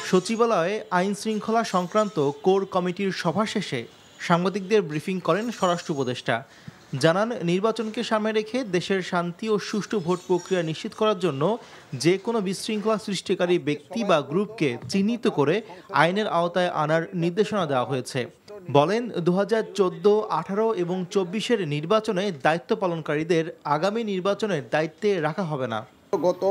সচিবালয়ে আইন শৃঙ্খলা সংক্রান্ত কোর কমিটির সভা শেষে সাংবাদিকদের ব্রিফিং করেন স্বরাষ্ট্র উপদেষ্টা। জানান, নির্বাচনকে সামনে রেখে দেশের শান্তি ও সুষ্ঠু ভোট প্রক্রিয়া নিশ্চিত করার জন্য যে কোনো বিশৃঙ্খলা সৃষ্টিকারী ব্যক্তি বা গ্রুপকে চিহ্নিত করে আইনের আওতায় আনার নির্দেশনা দেওয়া হয়েছে। বলেন, 2014, 18 এবং 24-এর নির্বাচনে দায়িত্ব পালনকারীদের আগামী নির্বাচনের দায়িত্বে রাখা হবে না। গত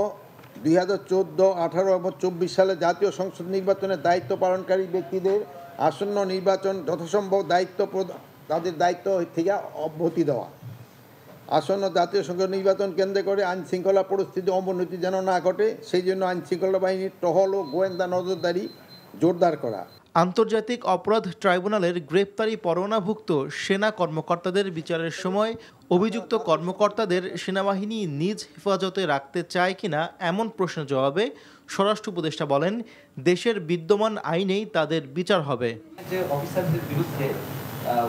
2014, 18 এবং 24 সালে জাতীয় সংসদ নির্বাচনের দায়িত্ব পালনকারী ব্যক্তিদের আসন্ন নির্বাচন যথাসম্ভব তাদের দায়িত্ব থেকে অব্যাহতি দেওয়া। আসন্ন জাতীয় সংসদ নির্বাচন কেন্দ্র করে আইন শৃঙ্খলা পরিস্থিতি অবনতি যেন না ঘটে, সেই জন্য আইন শৃঙ্খলা বাহিনীর টহল ও গোয়েন্দা নজরদারি জোরদার করা। আন্তর্জাতিক অপরাধ ট্রাইব্যুনালের গ্রেপ্তারি পরোয়ানাভুক্ত সেনা কর্মকর্তাদের বিচারের সময় অভিযুক্ত কর্মকর্তাদের সেনাবাহিনী নিজ হেফাজতে রাখতে চায় কিনা এমন প্রশ্নের জবাবে স্বরাষ্ট্র উপদেষ্টা বলেন, দেশের বিদ্যমান আইনেই তাদের বিচার হবে। যে অফিসারদের বিরুদ্ধে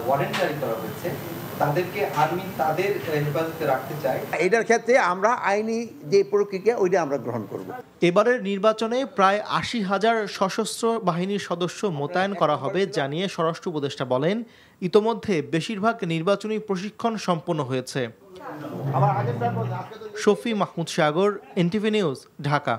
ওয়ারেন্ট জারি করা হয়েছে, তাদেরকে আর্মি তাদের হেফাজতে রাখতে চায়। এটার ক্ষেত্রে আমরা আইনি যে প্রক্রিয়া ওইটা আমরা গ্রহণ করব। এবারের নির্বাচনে প্রায় 80,000 সশস্ত্র বাহিনীর সদস্য মোতায়েন করা হবে জানিয়ে স্বরাষ্ট্র উপদেষ্টা বলেন, ইতোমধ্যে বেশিরভাগ নির্বাচনী প্রশিক্ষণ সম্পন্ন হয়েছে। শফি মাহমুদ সাগর, এনটিভি নিউজ, ঢাকা।